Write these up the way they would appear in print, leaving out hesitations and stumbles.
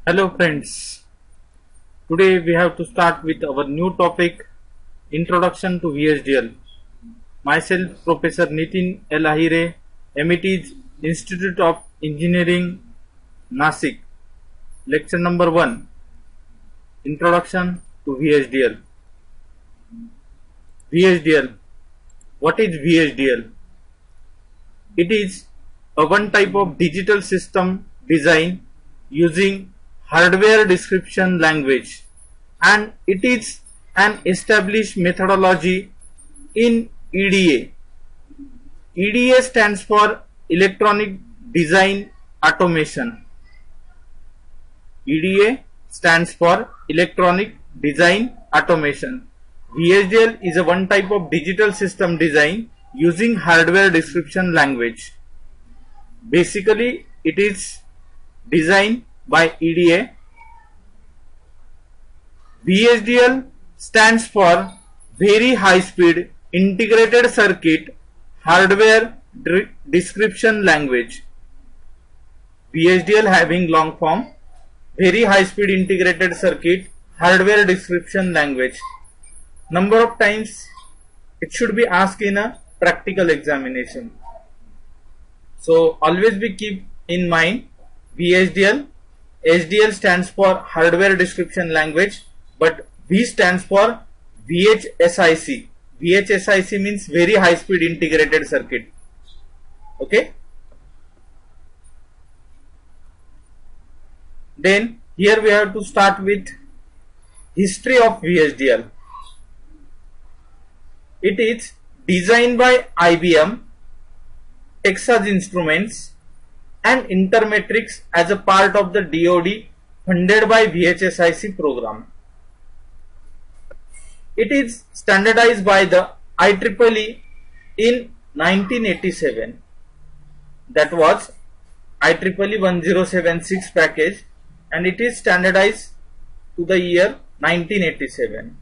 Hello friends, today we have to start with our new topic Introduction to VHDL. Myself Professor Nitin L. Ahire, MIT's Institute of Engineering, Nasik. Lecture number 1, Introduction to VHDL. VHDL. What is VHDL? It is a one type of digital system design using hardware description language, and it is an established methodology in EDA. EDA stands for Electronic Design Automation. EDA stands for Electronic Design Automation. VHDL is a one type of digital system design using hardware description language. Basically, it is designed by EDA. VHDL stands for Very High Speed Integrated Circuit Hardware Description Language. VHDL having long form Very High Speed Integrated Circuit Hardware Description Language. Number of times it should be asked in a practical examination. So always be keep in mind VHDL. HDL stands for Hardware Description Language, but V stands for VHSIC. VHSIC means Very High Speed Integrated Circuit. Okay. Then here we have to start with history of VHDL. It is designed by IBM, Texas Instruments and Intermetrics as a part of the DoD funded by VHSIC program. It is standardized by the IEEE in 1987. That was IEEE 1076 package, and it is standardized to the year 1987.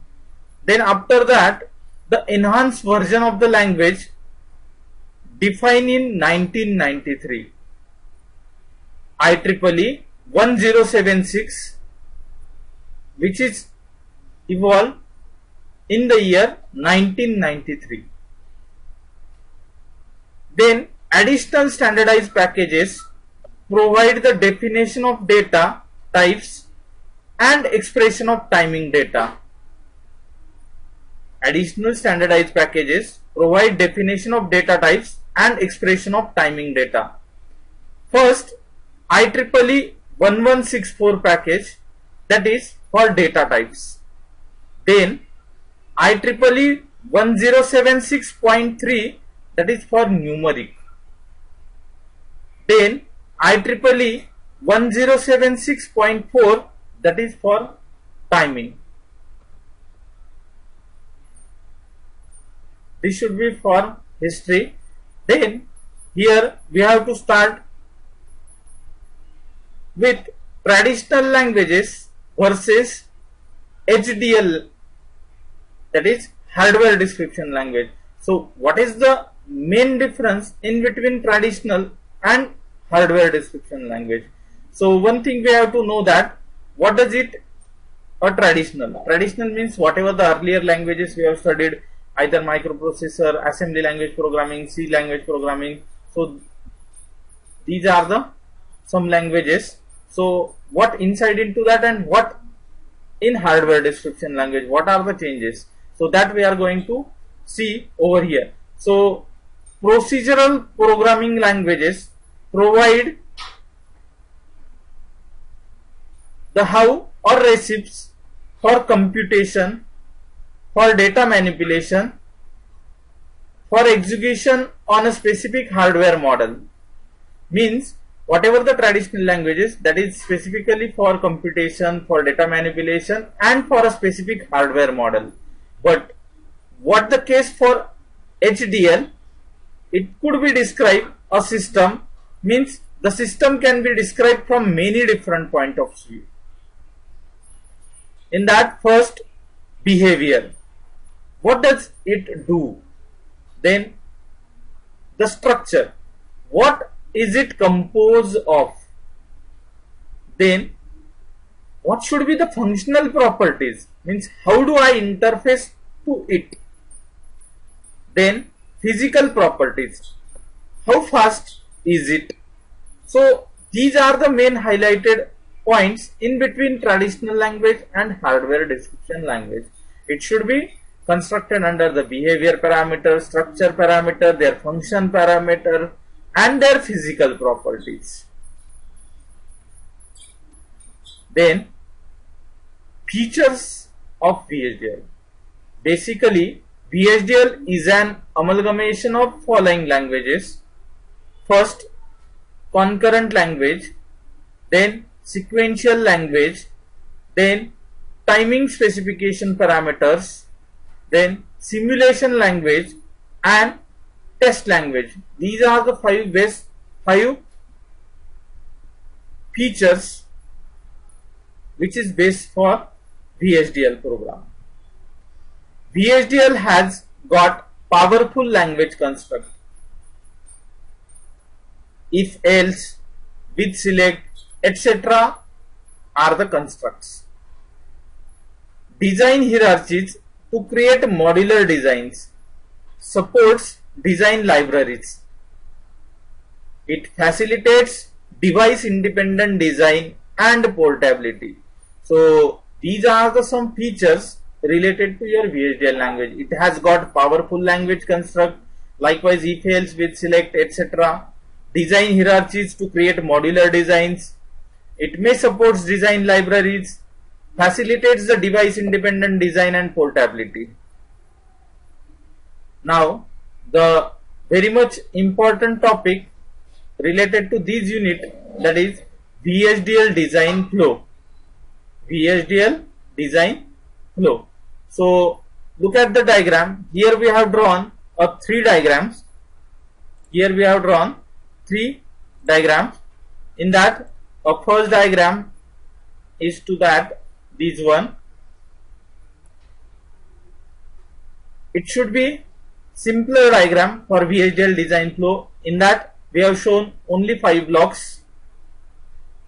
Then after that, the enhanced version of the language defined in 1993. IEEE 1076, which is evolved in the year 1993. Then additional standardized packages provide the definition of data types and expression of timing data. Additional standardized packages provide definition of data types and expression of timing data. First, IEEE 1164 package, that is for data types. Then IEEE 1076.3, that is for numeric. Then IEEE 1076.4, that is for timing. This should be for history. Then here we have to start with traditional languages versus HDL, that is hardware description language. So what is the main difference in between traditional and hardware description language? So one thing we have to know that what does it a traditional? Traditional means whatever the earlier languages we have studied, either microprocessor, assembly language programming, C language programming. So these are the some languages. So what inside into that and what in hardware description language, what are the changes? So that we are going to see over here. So procedural programming languages provide the how or recipes for computation, for data manipulation, for execution on a specific hardware model. Means whatever the traditional languages, that is specifically for computation, for data manipulation and for a specific hardware model. But what the case for HDL, it could be described a system, means the system can be described from many different point of view. In that, first, behavior. What does it do? Then the structure. What is it composed of? Then what should be the functional properties, means how do I interface to it. Then physical properties, how fast is it. So these are the main highlighted points in between traditional language and hardware description language. It should be constructed under the behavior parameter, structure parameter, their function parameter, and their physical properties. Then features of VHDL. Basically, VHDL is an amalgamation of following languages. First, concurrent language, then sequential language, then timing specification parameters, then simulation language, and test language. These are the five features which is based for VHDL program. VHDL has got powerful language construct. If else, with select, etc. are the constructs. Design hierarchies to create modular designs. Supports design libraries. It facilitates device independent design and portability. So these are the some features related to your VHDL language. It has got powerful language construct, likewise if else, with select, etc. Design hierarchies to create modular designs. It may support design libraries, facilitates the device independent design and portability. Now the very much important topic related to this unit, that is VHDL design flow. VHDL design flow. So look at the diagram. Here we have drawn three diagrams. Here we have drawn three diagrams. In that, a first diagram is to that this one. It should be simpler diagram for VHDL design flow. In that we have shown only 5 blocks: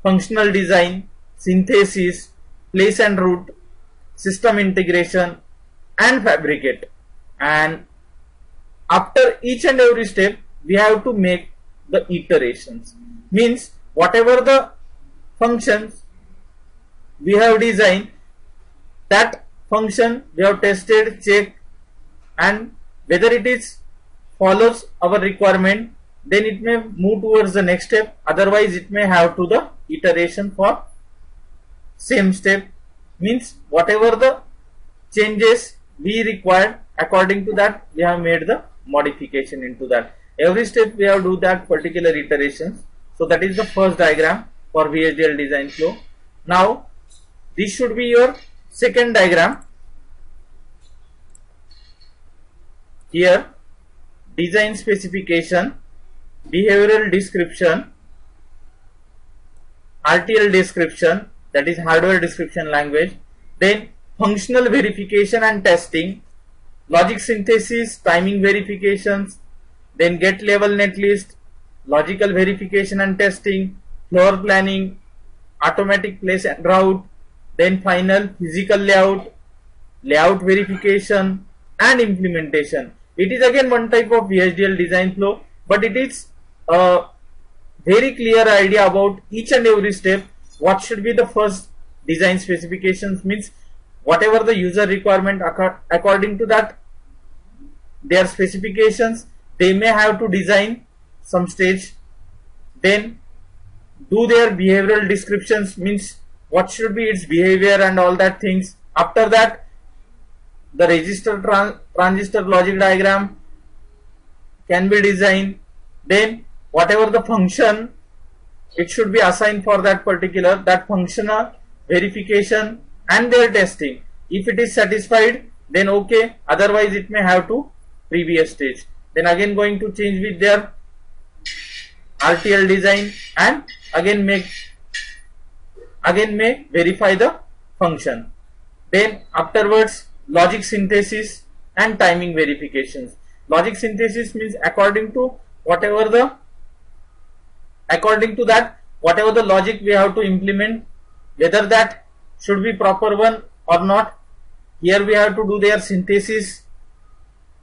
functional design, synthesis, place and route, system integration, and fabricate. And after each and every step we have to make the iterations, means whatever the functions we have designed, that function we have tested, checked, and whether it is follows our requirement, then it may move towards the next step. Otherwise it may have to the iteration for same step, means whatever the changes we required, according to that we have made the modification into that. Every step we have to do that particular iterations. So that is the first diagram for VHDL design flow. Now this should be your second diagram. Here design specification, behavioral description, RTL description, that is hardware description language, then functional verification and testing, logic synthesis, timing verifications, then get level netlist, logical verification and testing, floor planning, automatic place and route, then final physical layout, layout verification and implementation. It is again one type of VHDL design flow, but it is a very clear idea about each and every step. What should be the first design specifications, means whatever the user requirement, according to that their specifications they may have to design some stage, then do their behavioral descriptions, means what should be its behavior and all that things. After that the register transistor logic diagram can be designed, then whatever the function it should be assigned for that particular, that functional verification and their testing. If it is satisfied, then okay, otherwise it may have to previous stage, then again going to change with their RTL design and again may verify the function. Then afterwards logic synthesis and timing verifications. Logic synthesis means according to that whatever the logic we have to implement, whether that should be proper one or not. Here we have to do their synthesis,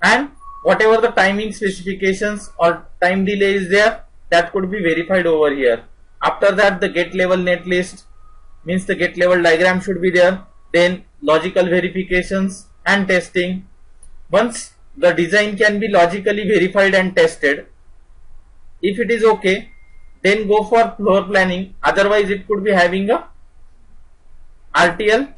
and whatever the timing specifications or time delay is there, that could be verified over here. After that, the gate level netlist, means the gate level diagram should be there. Then logical verifications and testing. Once the design can be logically verified and tested, if it is okay, then go for floor planning. Otherwise it could be having a RTL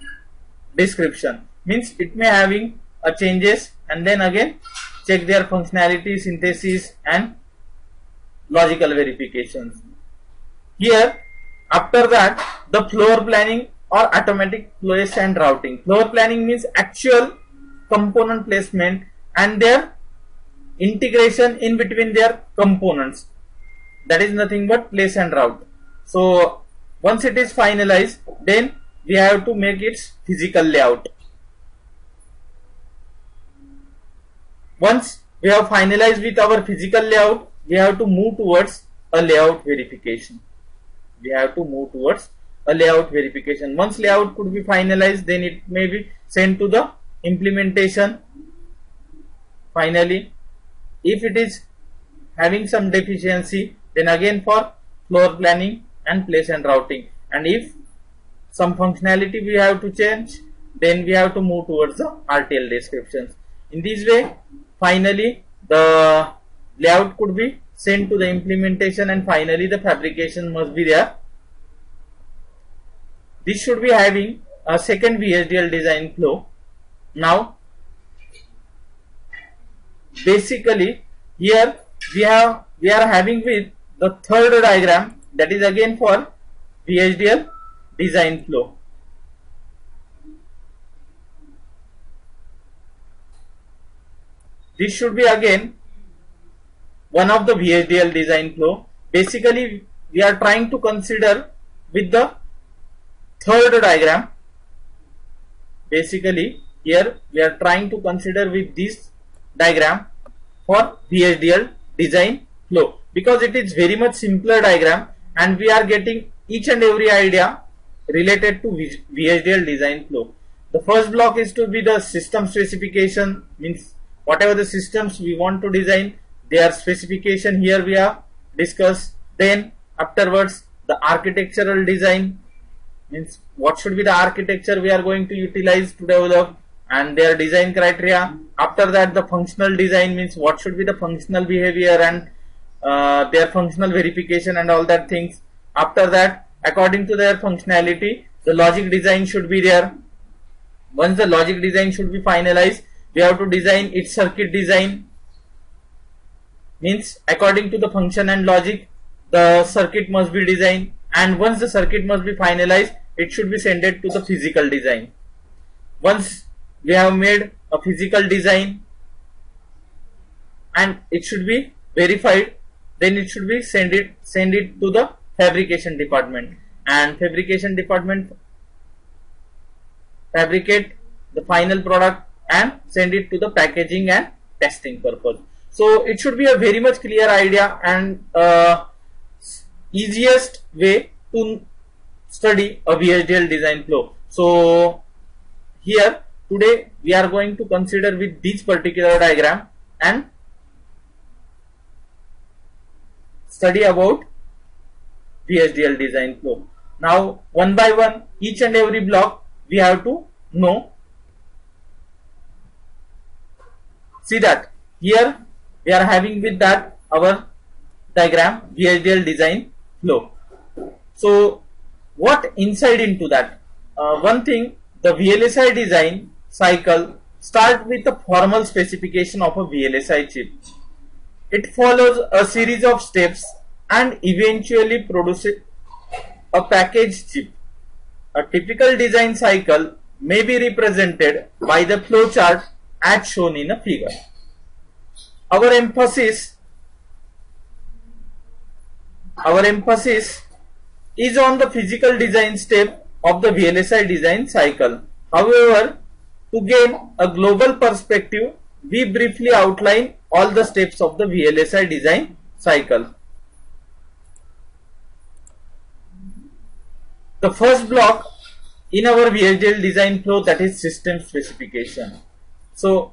description, means it may having a changes, and then again check their functionality, synthesis and logical verifications. Here after that, the floor planning or automatic place and routing. Floor planning means actual component placement and their integration in between their components. That is nothing but place and route. So once it is finalized, then we have to make its physical layout. Once we have finalized with our physical layout, we have to move towards a layout verification. Once layout could be finalized, then it may be sent to the implementation. Finally, if it is having some deficiency, then again for floor planning and place and routing. And if some functionality we have to change, then we have to move towards the RTL descriptions. In this way, finally the layout could be sent to the implementation, and finally the fabrication must be there. This should be having a second VHDL design flow. Now basically here we are having with the third diagram, that is again for VHDL design flow. This should be again one of the VHDL design flow. Basically we are trying to consider with the third diagram. Basically here we are trying to consider with this diagram for VHDL design flow, because it is very much simpler diagram and we are getting each and every idea related to VHDL design flow. The first block is to be the system specification, means whatever the systems we want to design, their specification here we have discussed. Then afterwards the architectural design, means what should be the architecture we are going to utilize to develop and their design criteria. After that, the functional design, means what should be the functional behavior and their functional verification and all that things. After that, according to their functionality, the logic design should be there. Once the logic design should be finalized, we have to design its circuit design, means according to the function and logic the circuit must be designed, and once the circuit must be finalized, it should be sent to the physical design. Once we have made a physical design and it should be verified, then it should be send it to the fabrication department, and fabrication department fabricate the final product and send it to the packaging and testing purpose. So it should be a very much clear idea and easiest way to study a VHDL design flow. So here today we are going to consider with this particular diagram and study about VHDL design flow. Now one by one, each and every block we have to know. See that here we are having with that our diagram VHDL design flow. So what inside into that? One thing, the VLSI design cycle start with the formal specification of a VLSI chip. It follows a series of steps and eventually produces a packaged chip. A typical design cycle may be represented by the flow chart as shown in a figure. Our emphasis is on the physical design step of the VLSI design cycle. However, to gain a global perspective, we briefly outline all the steps of the VLSI design cycle. The first block in our VHDL design flow, that is system specification. So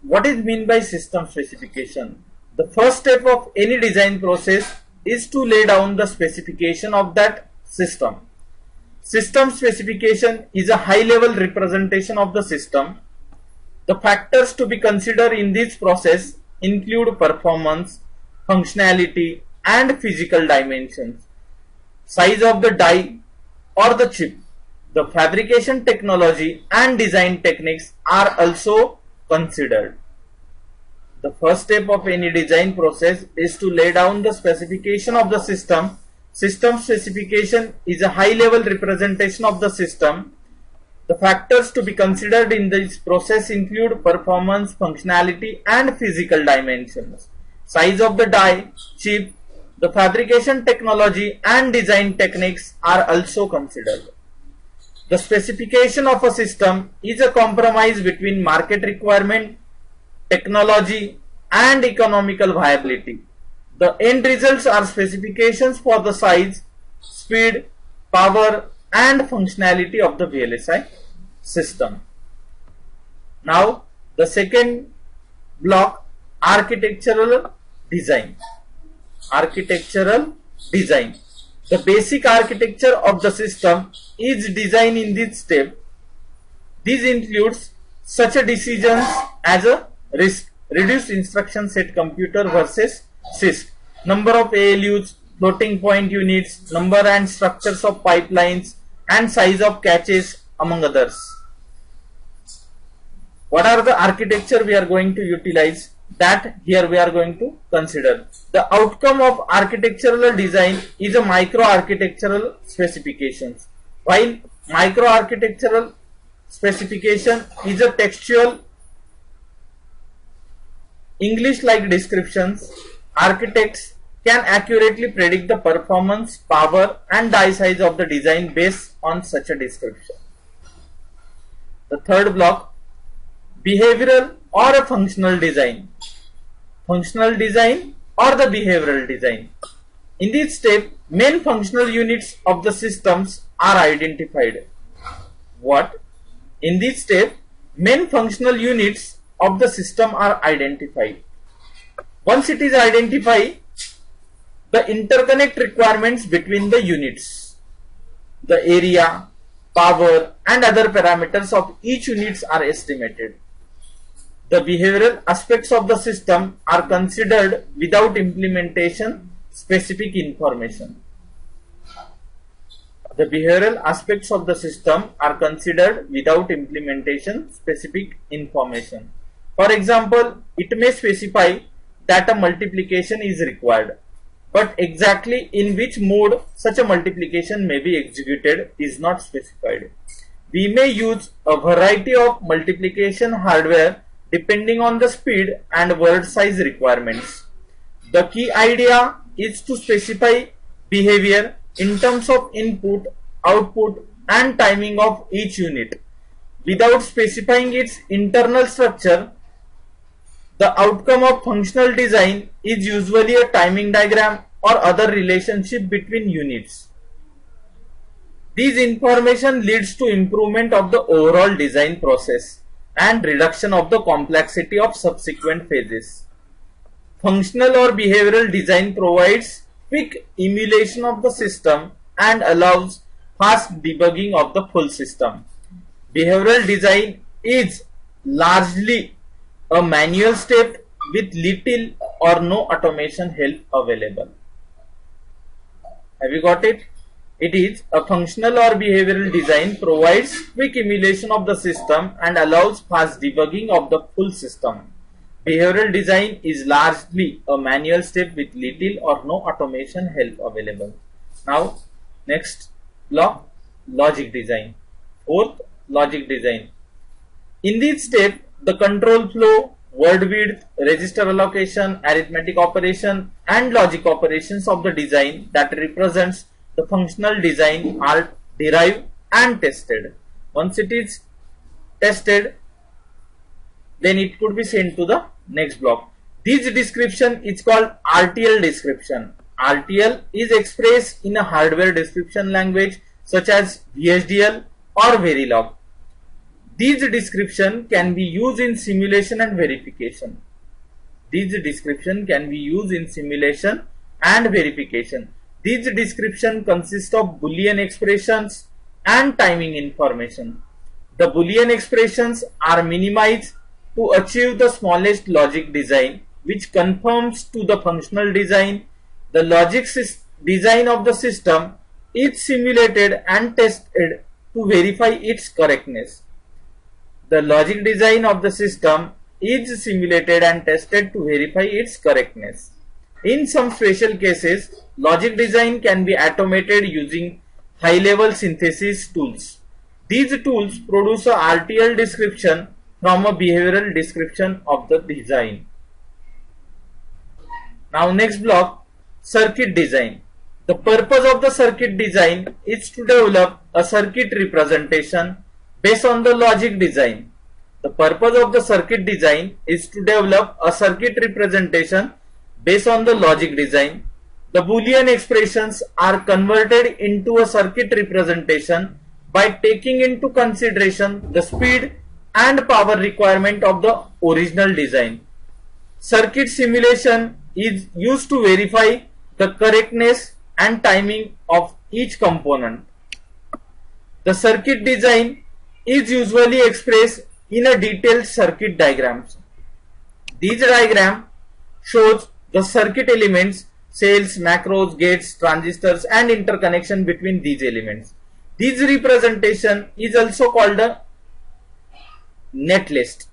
what is mean by system specification? The first step of any design process is to lay down the specification of that system. System specification is a high level representation of the system. The factors to be considered in this process include performance, functionality and physical dimensions, size of the die or the chip. The fabrication technology and design techniques are also considered. The first step of any design process is to lay down the specification of the system. System specification is a high level representation of the system. The factors to be considered in this process include performance, functionality and physical dimensions, size of the die, chip. The fabrication technology and design techniques are also considered. The specification of a system is a compromise between market requirement, technology and economical viability. The end results are specifications for the size, speed, power and functionality of the VLSI system. Now the second block, architectural design. Architectural design. The basic architecture of the system is designed in this step. This includes such a decisions as a RISC, reduced instruction set computer versus CISC, number of ALUs, floating point units, number and structures of pipelines and size of caches, among others. What are the architecture we are going to utilize? That here we are going to consider. The outcome of architectural design is a micro-architectural specifications, while micro-architectural specification is a textual English-like descriptions. Architects can accurately predict the performance, power and die size of the design based on such a description. The third block, behavioral or a functional design. Functional design or the behavioral design. In this step, main functional units of the systems are identified. What? In this step, main functional units of the system are identified. Once it is identified, the interconnect requirements between the units, the area, power and other parameters of each units are estimated. The behavioral aspects of the system are considered without implementation specific information. The behavioral aspects of the system are considered without implementation specific information. For example, it may specify that a multiplication is required, but exactly in which mode such a multiplication may be executed is not specified. We may use a variety of multiplication hardware depending on the speed and word size requirements. The key idea is to specify behavior in terms of input, output and timing of each unit. Without specifying its internal structure, the outcome of functional design is usually a timing diagram or other relationship between units. This information leads to improvement of the overall design process and reduction of the complexity of subsequent phases. Functional or behavioral design provides quick emulation of the system and allows fast debugging of the full system. Behavioral design is largely a manual step with little or no automation help available. Have you got it? It is a functional or behavioral design provides quick emulation of the system and allows fast debugging of the full system. Behavioral design is largely a manual step with little or no automation help available. Now, next block, logic design. Fourth, logic design. In this step, the control flow, word width, register allocation, arithmetic operation and logic operations of the design that represents the functional design are derived and tested. Once it is tested, then it could be sent to the next block. This description is called RTL description. RTL is expressed in a hardware description language such as VHDL or Verilog. These description can be used in simulation and verification. These description can be used in simulation and verification. These description consist of Boolean expressions and timing information. The Boolean expressions are minimized to achieve the smallest logic design, which conforms to the functional design. The logic design of the system is simulated and tested to verify its correctness. The logic design of the system is simulated and tested to verify its correctness. In some special cases, logic design can be automated using high-level synthesis tools. These tools produce a RTL description from a behavioral description of the design. Now next block, circuit design. The purpose of the circuit design is to develop a circuit representation based on the logic design. The purpose of the circuit design is to develop a circuit representation based on the logic design. The Boolean expressions are converted into a circuit representation by taking into consideration the speed and power requirement of the original design. Circuit simulation is used to verify the correctness and timing of each component. The circuit design is usually expressed in a detailed circuit diagrams. These diagram shows the circuit elements, cells, macros, gates, transistors and interconnection between these elements. This representation is also called a netlist.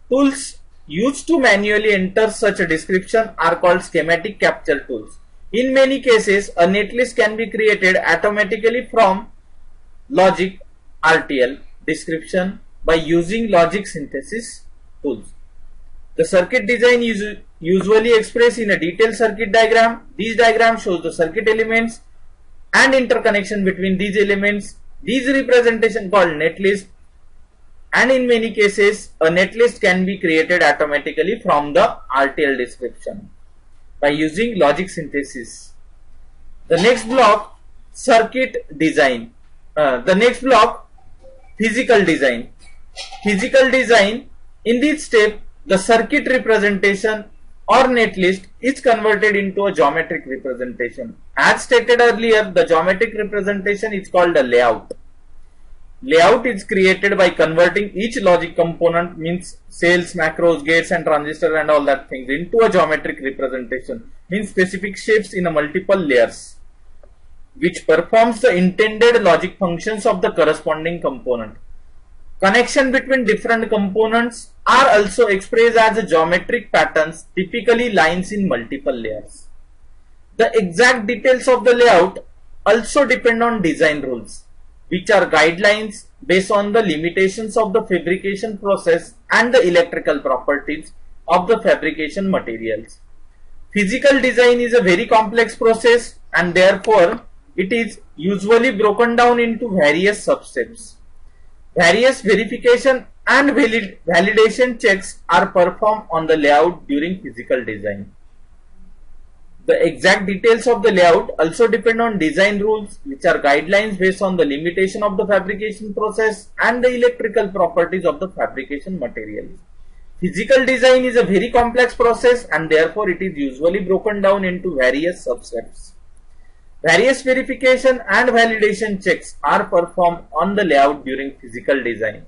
Tools used to manually enter such a description are called schematic capture tools. In many cases, a netlist can be created automatically from logic RTL description by using logic synthesis tools. The circuit design is usually expressed in a detailed circuit diagram. These diagrams shows the circuit elements and interconnection between these elements. These representation called netlist, and in many cases a netlist can be created automatically from the RTL description by using logic synthesis. The next block, circuit design. The next block, physical design. Physical design, in this step the circuit representation or netlist is converted into a geometric representation. As stated earlier, the geometric representation is called a layout. Layout is created by converting each logic component, means cells, macros, gates and transistors and all that things, into a geometric representation, means specific shapes in a multiple layers, which performs the intended logic functions of the corresponding component. Connection between different components are also expressed as geometric patterns, typically lines in multiple layers. The exact details of the layout also depend on design rules, which are guidelines based on the limitations of the fabrication process and the electrical properties of the fabrication materials. Physical design is a very complex process and therefore it is usually broken down into various substeps. Various verification and validation checks are performed on the layout during physical design. The exact details of the layout also depend on design rules, which are guidelines based on the limitation of the fabrication process and the electrical properties of the fabrication materials. Physical design is a very complex process and therefore it is usually broken down into various subsets. Various verification and validation checks are performed on the layout during physical design.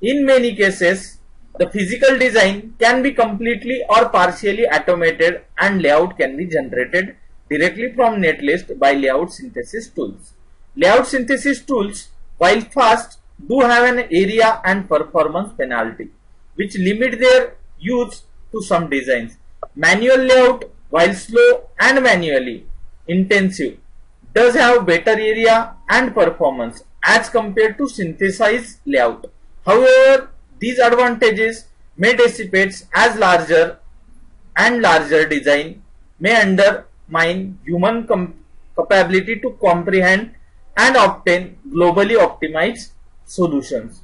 In many cases, the physical design can be completely or partially automated and layout can be generated directly from netlist by layout synthesis tools. Layout synthesis tools, while fast, do have an area and performance penalty, which limit their use to some designs. Manual layout, while slow and manually intensive, does have better area and performance as compared to synthesized layout. However, these advantages may dissipate as larger and larger design may undermine human capability to comprehend and obtain globally optimized solutions.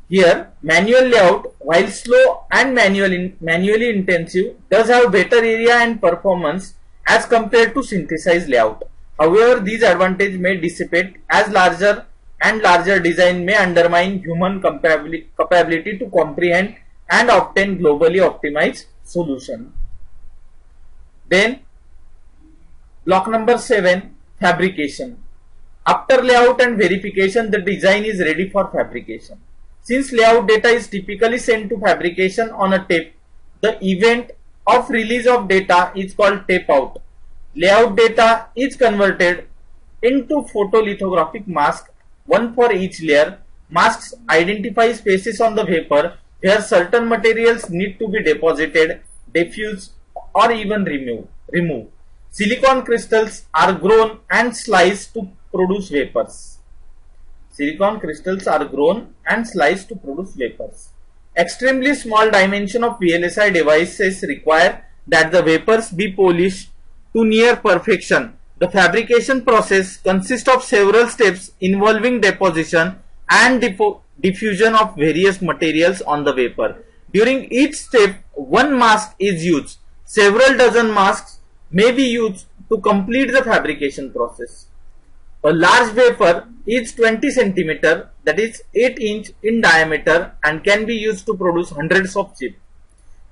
Here, manual layout, while slow and manually intensive, does have better area and performance as compared to synthesized layout. However, these advantages may dissipate as larger and larger design may undermine human capability to comprehend and obtain globally optimized solution. Then block number 7, fabrication. After layout and verification, the design is ready for fabrication. Since layout data is typically sent to fabrication on a tape, the event of release of data is called tape out. Layout data is converted into photolithographic mask, one for each layer. Masks identify spaces on the wafer where certain materials need to be deposited, diffused, or even removed. Silicon crystals are grown and sliced to produce vapors. Silicon crystals are grown and sliced to produce vapors. Extremely small dimension of VLSI devices require that the vapors be polished to near perfection. The fabrication process consists of several steps involving deposition and diffusion of various materials on the vapor. During each step, one mask is used. Several dozen masks may be used to complete the fabrication process. A large wafer is 20 centimeter, that is 8 inch in diameter, and can be used to produce hundreds of chips.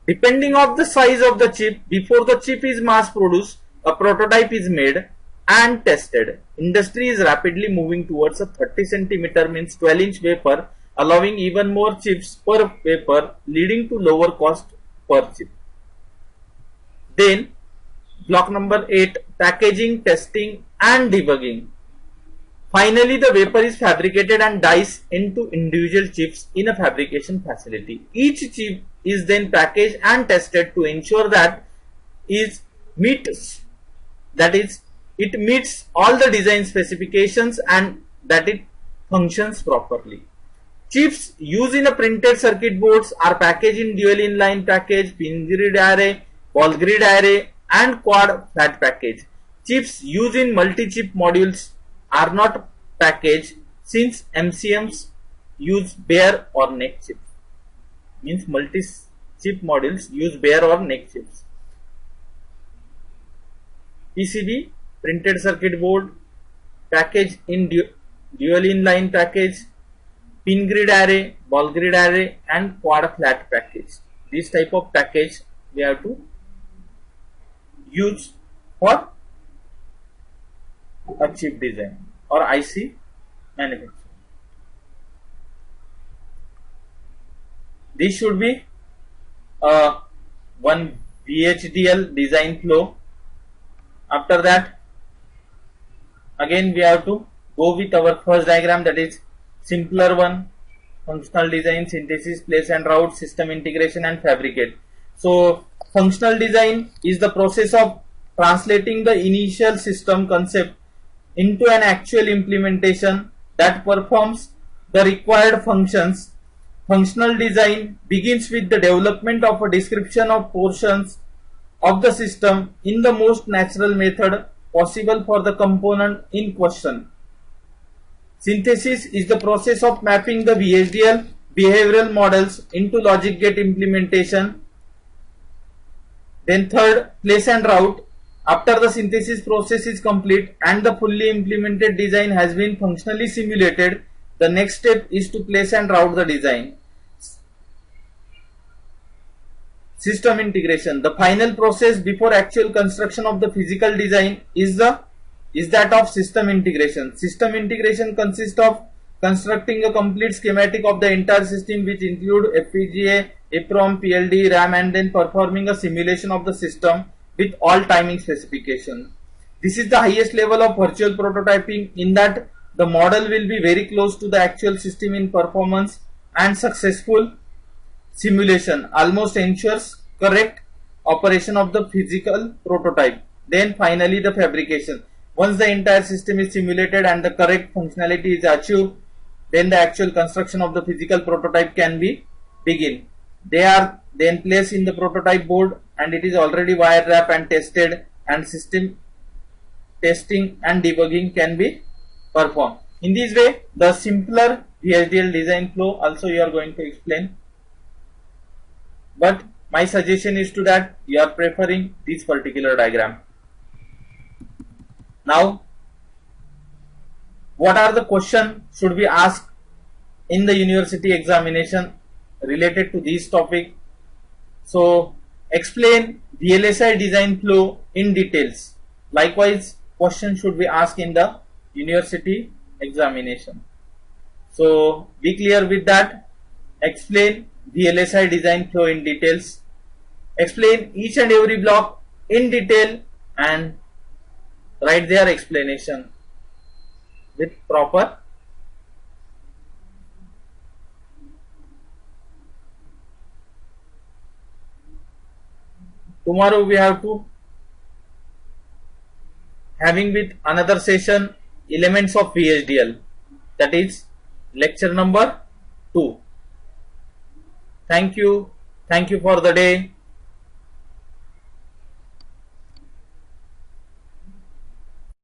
Depending on the size of the chip, before the chip is mass produced, a prototype is made and tested. Industry is rapidly moving towards a 30 centimeter means 12 inch wafer, allowing even more chips per wafer, leading to lower cost per chip. Then block number 8, packaging, testing and debugging. Finally, the wafer is fabricated and diced into individual chips in a fabrication facility. Each chip is then packaged and tested to ensure that it meets all the design specifications and that it functions properly. Chips used in a printed circuit boards are packaged in dual inline package, pin grid array, ball grid array and quad flat package. Chips used in multi-chip modules are not packaged since MCMs use bare or neck chips. Means multi-chip modules use bare or neck chips. PCB, printed circuit board, package in dual inline package, pin grid array, ball grid array and quad flat package. This type of package we have to use for a chip design or IC manufacturing. This should be one VHDL design flow. After that, again we have to go with our first diagram, that is simpler one: functional design, synthesis, place and route, system integration and fabricate. So functional design is the process of translating the initial system concept into an actual implementation that performs the required functions. Functional design begins with the development of a description of portions of the system in the most natural method possible for the component in question. Synthesis is the process of mapping the VHDL behavioral models into logic gate implementation. Then third, place and route. After the synthesis process is complete and the fully implemented design has been functionally simulated, the next step is to place and route the design. System integration. The final process before actual construction of the physical design is that of system integration. System integration consists of constructing a complete schematic of the entire system, which include FPGA, EEPROM, PLD, RAM, and then performing a simulation of the system with all timing specifications. This is the highest level of virtual prototyping, in that the model will be very close to the actual system in performance, and successful simulation almost ensures correct operation of the physical prototype. Then finally the fabrication. Once the entire system is simulated and the correct functionality is achieved, then the actual construction of the physical prototype can be begin. They are then placed in the prototype board and it is already wire wrapped and tested, and system testing and debugging can be performed. In this way, the simpler VHDL design flow also you are going to explain. But my suggestion is to that you are preferring this particular diagram. Now what are the question should be asked in the university examination related to this topic. So explain VLSI design flow in details. Likewise, question should be asked in the university examination. So be clear with that. Explain VLSI design flow in details. Explain each and every block in detail and write their explanation with proper tomorrow we have to having with another session elements of VHDL, that is lecture number 2. Thank you for the day.